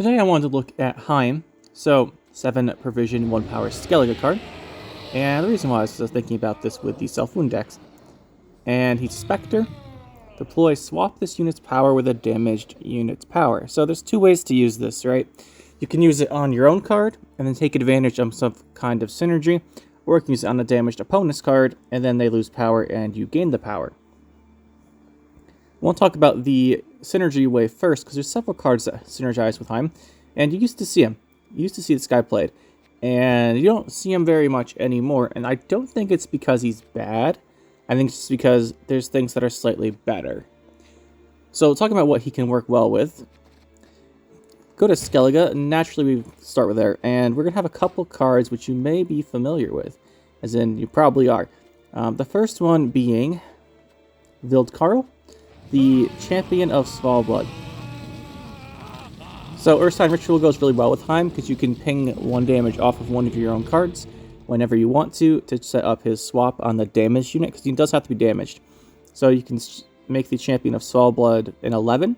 Today I wanted to look at Heim, so 7 provision, 1 power Skellige card. And the reason why is I was thinking about this with the self-wound decks. And he's Spectre. Deploy, swap this unit's power with a damaged unit's power. So there's 2 ways to use this, right? You can use it on your own card, and then take advantage of some kind of synergy, or you can use it on a damaged opponent's card, and then they lose power and you gain the power. We'll talk about the synergy way first, because there's several cards that synergize with Heim, and you used to see him. You used to see this guy played, and you don't see him very much anymore, and I don't think it's because he's bad. I think it's just because there's things that are slightly better. So talking about what he can work well with, go to Skellige. Naturally, we start with there, and we're going to have a couple cards which you may be familiar with, as in you probably are. The first one being Vildkarl, the champion of Svalbard. So Earthsign Ritual goes really well with Heim because you can ping 1 damage off of one of your own cards whenever you want to set up his swap on the damaged unit, because he does have to be damaged. So you can make the champion of Svalbard an 11,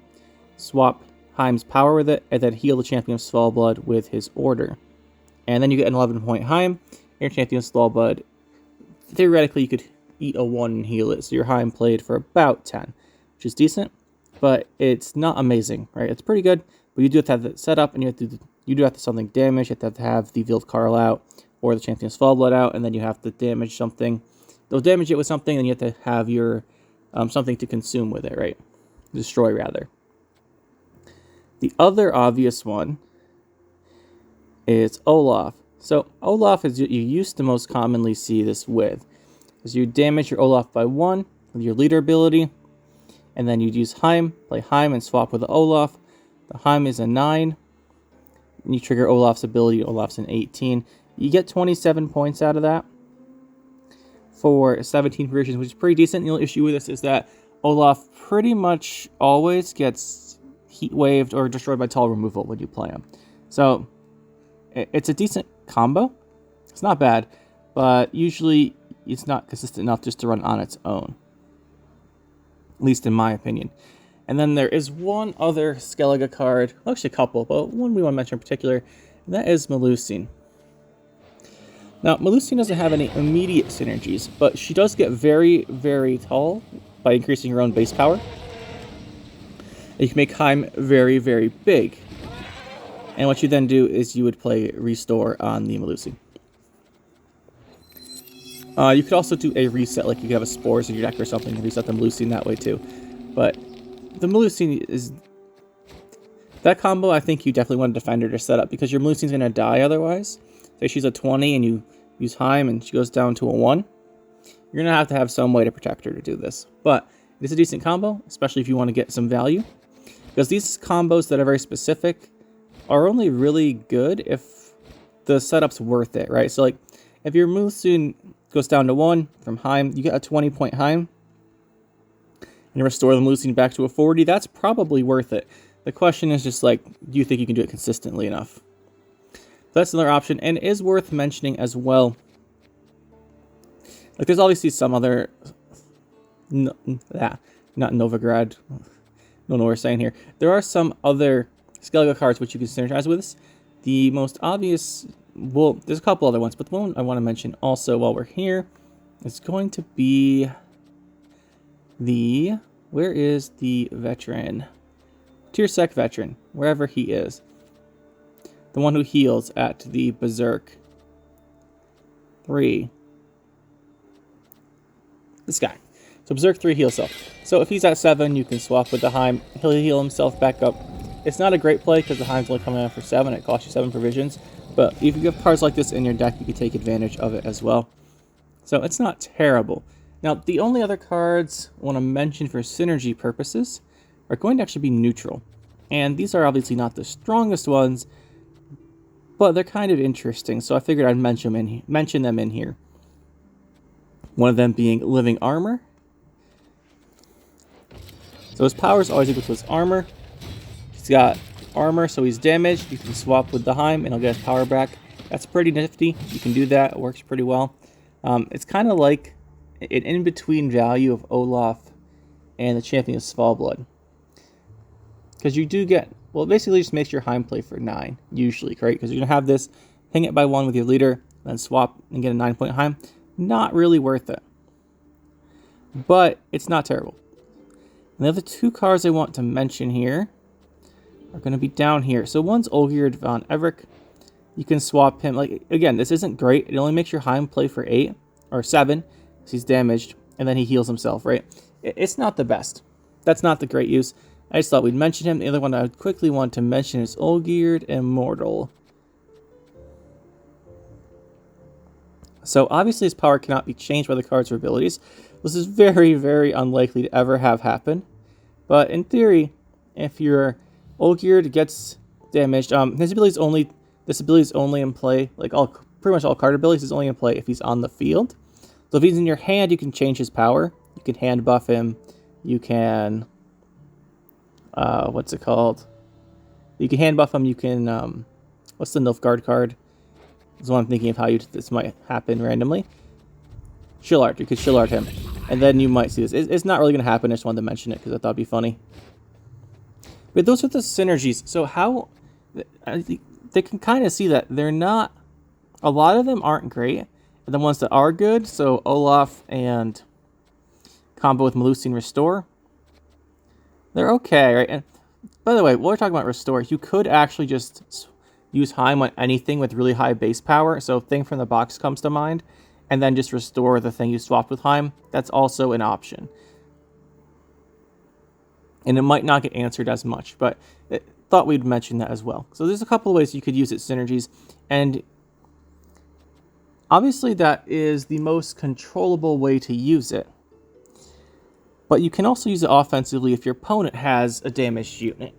swap Heim's power with it, and then heal the champion of Svalbard with his order. And then you get an 11-point Heim, your champion of Svalbard. Theoretically, you could eat a 1 and heal it, so your Heim played for about 10. Which is decent, but it's not amazing, right? It's pretty good, but you do have to have it set up, and you do have to something damage. You have to have the Vildkarl out, or the champion of Svalbard out, and then you have to damage something. They'll damage it with something, and you have to have your something to consume with it, right? Destroy, rather. The other obvious one is Olaf. So Olaf is you used to most commonly see this with, because you damage your Olaf by 1 with your leader ability. And then you'd use Heim, play Heim, and swap with the Olaf. The Heim is a 9. And you trigger Olaf's ability. Olaf's an 18. You get 27 points out of that for 17 provisions, which is pretty decent. The only issue with this is that Olaf pretty much always gets heat waved or destroyed by tall removal when you play him. So it's a decent combo. It's not bad, but usually it's not consistent enough just to run on its own. At least in my opinion. And then there is one other Skellige card, well, actually a couple, but one we want to mention in particular, and that is Melusine. Now, Melusine doesn't have any immediate synergies, but she does get very, very tall by increasing her own base power. And you can make Heim very, very big. And what you then do is you would play Restore on the Melusine. You could also do a reset, like you could have a Spores in your deck or something, and reset the Melusine that way too. But the Melusine is... that combo, I think you definitely want a Defender to set up, because your Melusine's going to die otherwise. Say she's a 20 and you use Heim and she goes down to a 1. You're going to have some way to protect her to do this. But it is a decent combo, especially if you want to get some value. Because these combos that are very specific are only really good if the setup's worth it, right? So like, if your Melusine goes down to 1 from Heim, you get a 20-point Heim, and you restore the Melusine back to a 40, that's probably worth it. The question is just like, do you think you can do it consistently enough? That's another option, and it is worth mentioning as well. Like, there's obviously some other... not Novigrad. Don't know what we're saying here. There are some other Skellige cards which you can synergize with. The most obvious... well, there's a couple other ones, but the one I want to mention also while we're here is going to be the... where is the veteran? Tirsek veteran, wherever he is. The one who heals at the Berserk 3. This guy. So Berserk 3 heals self. So if he's at 7, you can swap with the Heim. He'll heal himself back up. It's not a great play because the Heim's only coming out for 7. It costs you 7 provisions. But if you have cards like this in your deck, you can take advantage of it as well. So it's not terrible. Now, the only other cards I want to mention for synergy purposes are going to actually be neutral. And these are obviously not the strongest ones, but they're kind of interesting. So I figured I'd mention them in here. One of them being Living Armor. So his power is always equal to his armor. He's got armor, so he's damaged. You can swap with the Heim, and he'll get his power back. That's pretty nifty. You can do that. It works pretty well. It's kind of like an in-between value of Olaf and the Champion of Svalbard. Because you do get Well, it basically just makes your Heim play for 9, usually, right? Because you're going to have this, ping it by 1 with your leader, then swap and get a 9-point Heim. Not really worth it. But it's not terrible. And the other 2 cards I want to mention here are going to be down here. So one's Olgierd von Everick. You can swap him. Like, again, this isn't great. It only makes your Heim play for 8 or 7 because he's damaged, and then he heals himself, right? It's not the best. That's not the great use. I just thought we'd mention him. The other one I would quickly want to mention is Olgierd Immortal. So obviously his power cannot be changed by the cards or abilities. This is very, very unlikely to ever have happen. But in theory, if your Olgierd gets damaged, this ability is only in play, like pretty much all card abilities is only in play if he's on the field. So if he's in your hand, you can change his power. You can hand buff him. You can, what's it called? You can hand buff him. You can, what's the Nilfgaard card? That's what I'm thinking of how this might happen randomly. Chill Art. You could Chill Art him. And then you might see this. It's not really going to happen. I just wanted to mention it because I thought it'd be funny. But those are the synergies. So how... I think they can kind of see that they're not... A lot of them aren't great. And the ones that are good, so Olaf and combo with Melusine Restore, they're okay, right? And by the way, while we're talking about Restore, you could actually just use Heim on anything with really high base power. So Thing from the Box comes to mind. And then just restore the thing you swapped with Heim. That's also an option. And it might not get answered as much, but I thought we'd mention that as well. So there's a couple of ways you could use its synergies. And obviously that is the most controllable way to use it. But you can also use it offensively if your opponent has a damaged unit.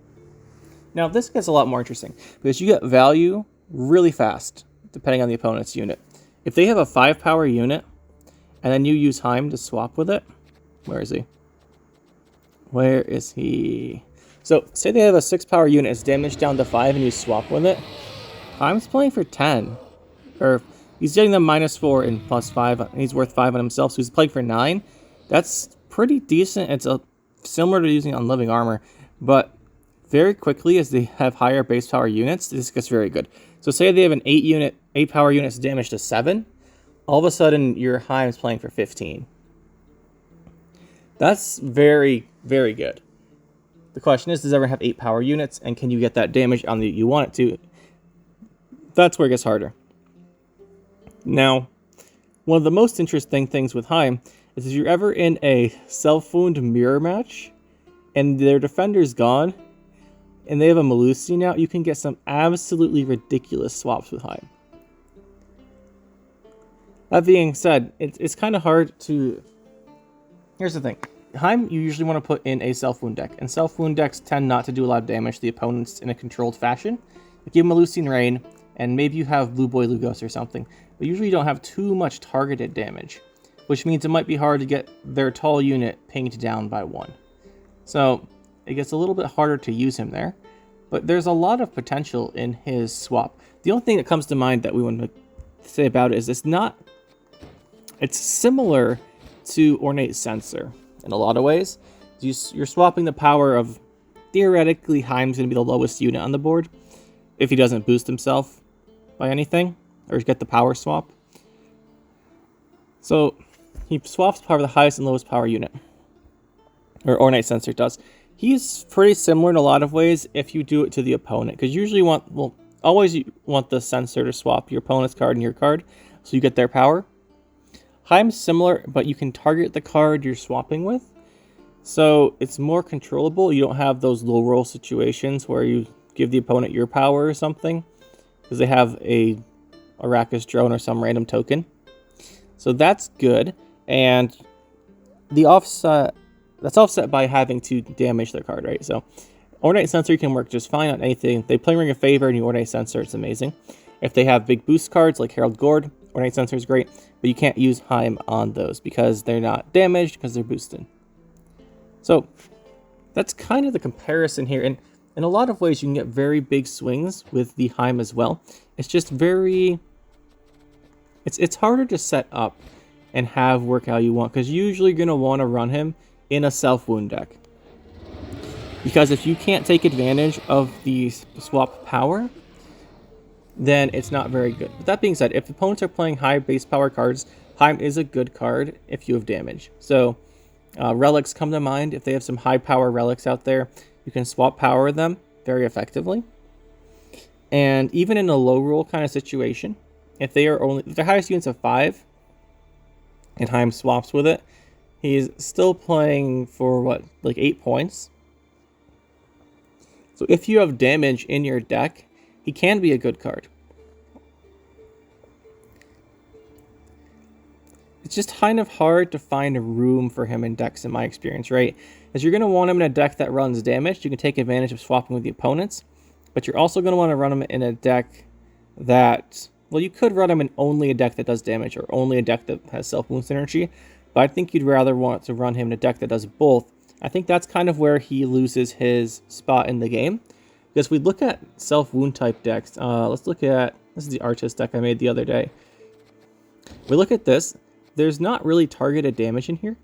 Now this gets a lot more interesting because you get value really fast depending on the opponent's unit. If they have a 5-power unit, and then you use Heim to swap with it, where is he? Where is he? So, say they have a 6-power unit, it's damaged down to 5, and you swap with it. Heim's playing for 10. Or, he's getting them -4 and +5, and he's worth 5 on himself, so he's playing for 9. That's pretty decent. It's similar to using on Living Armor, but very quickly, as they have higher base power units, this gets very good. So say they have an 8-power unit that's damaged to 7, all of a sudden your Heim is playing for 15. That's very, very good. The question is, does everyone have 8-power units, and can you get that damage on the you want it to? That's where it gets harder. Now, one of the most interesting things with Heim is if you're ever in a self-wound mirror match, and their defender's gone, and they have a Melusine out, you can get some absolutely ridiculous swaps with Heim. That being said, it's kind of hard to... Here's the thing. Heim, you usually want to put in a self-wound deck, and self-wound decks tend not to do a lot of damage to the opponents in a controlled fashion. You give Melusine Rain, and maybe you have Blue Boy Lugos or something, but usually you don't have too much targeted damage, which means it might be hard to get their tall unit pinged down by 1. So it gets a little bit harder to use him there, but there's a lot of potential in his swap. The only thing that comes to mind that we want to say about it is it's similar to Ornate Censor in a lot of ways. You're swapping the power of, theoretically, Heim's going to be the lowest unit on the board if he doesn't boost himself by anything or get the power swap. So he swaps power of the highest and lowest power unit, or Ornate Censor does. He's pretty similar in a lot of ways if you do it to the opponent, because usually always you want the Censor to swap your opponent's card and your card, so you get their power. Heim's similar, but you can target the card you're swapping with, so it's more controllable. You don't have those low roll situations where you give the opponent your power or something, because they have a Arrakis drone or some random token. So that's good, and the offset... That's offset by having to damage their card, right? So Ornate Censor can work just fine on anything. If they play Ring of Favor and you Ornate Censor, it's amazing. If they have big boost cards like Herald Gord, Ornate Censor is great, but you can't use Heim on those because they're not damaged because they're boosted. So that's kind of the comparison here. And in a lot of ways, you can get very big swings with the Heim as well. It's just very... It's harder to set up and have work how you want, because you're usually going to want to run him in a self-wound deck. Because if you can't take advantage of the swap power, then it's not very good. But that being said, if opponents are playing high base power cards, Heim is a good card if you have damage. So relics come to mind. If they have some high power relics out there, you can swap power them very effectively. And even in a low roll kind of situation, if their highest units of 5 and Heim swaps with it, he's still playing for what, like 8 points. So if you have damage in your deck, he can be a good card. It's just kind of hard to find a room for him in decks in my experience, right? As you're going to want him in a deck that runs damage, you can take advantage of swapping with the opponents, but you're also going to want to run him in a deck that, well, you could run him in only a deck that does damage or only a deck that has self-wound synergy, but I think you'd rather want to run him in a deck that does both. I think that's kind of where he loses his spot in the game. Because we look at self-wound type decks, let's look at, this is the Artist deck I made the other day. We look at this, there's not really targeted damage in here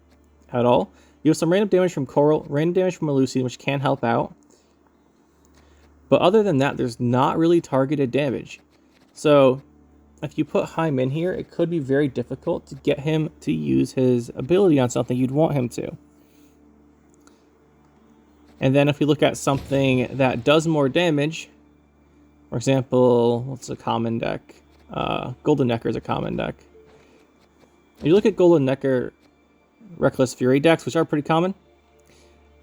at all. You have some random damage from Coral, random damage from Elusive, which can help out. But other than that, there's not really targeted damage. So if you put Heim in here, it could be very difficult to get him to use his ability on something you'd want him to. And then if we look at something that does more damage, for example, what's a common deck? Golden Necker is a common deck. If you look at Golden Necker Reckless Fury decks, which are pretty common,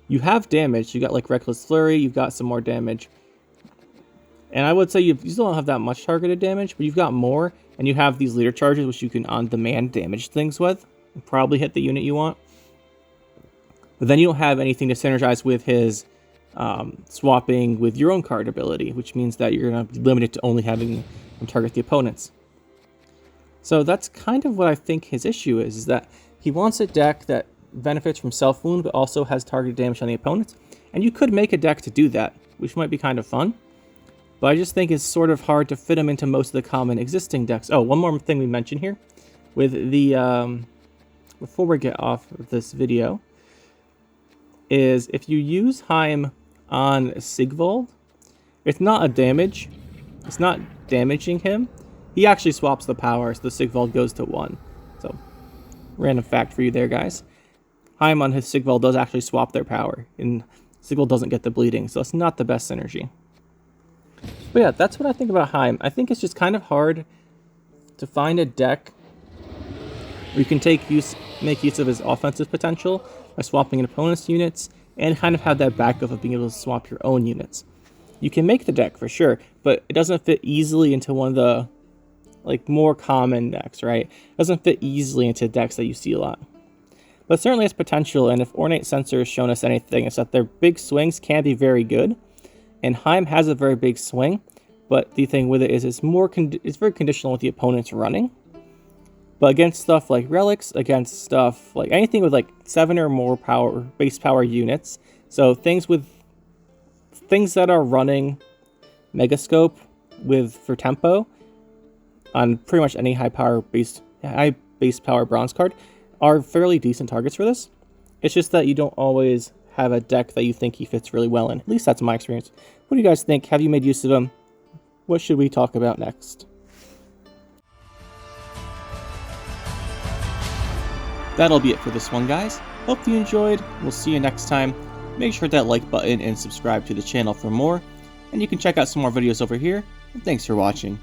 you have damage. You got like Reckless Flurry, you've got some more damage. And I would say you still don't have that much targeted damage, but you've got more, and you have these leader charges, which you can on-demand damage things with, and probably hit the unit you want. But then you don't have anything to synergize with his swapping with your own card ability, which means that you're going to be limited to only having him target the opponents. So that's kind of what I think his issue is that he wants a deck that benefits from self-wound, but also has targeted damage on the opponents. And you could make a deck to do that, which might be kind of fun. But I just think it's sort of hard to fit him into most of the common existing decks. Oh, one more thing we mentioned here. With the, before we get off of this video, is if you use Heim on Sigvald, it's not a damage. It's not damaging him. He actually swaps the power, so the Sigvald goes to 1. So, random fact for you there, guys. Heim on his Sigvald does actually swap their power, and Sigvald doesn't get the bleeding, so it's not the best synergy. But yeah, that's what I think about Heim. I think it's just kind of hard to find a deck where you can make use of his offensive potential by swapping an opponent's units, and kind of have that backup of being able to swap your own units. You can make the deck for sure, but it doesn't fit easily into one of the more common decks, right? It doesn't fit easily into decks that you see a lot. But it certainly has potential, and if Ornate Censor has shown us anything, it's that their big swings can be very good, and Heim has a very big swing, but the thing with it is it's very conditional with the opponents running. But against stuff like relics, against stuff like anything with like 7 or more base power units, so things that are running Megascope for tempo on pretty much any high base power bronze card are fairly decent targets for this. It's just that you don't always have a deck that you think he fits really well in. At least that's my experience. What do you guys think? Have you made use of him? What should we talk about next? That'll be it for this one, guys. Hope you enjoyed. We'll see you next time. Make sure to hit that like button and subscribe to the channel for more. And you can check out some more videos over here. And thanks for watching.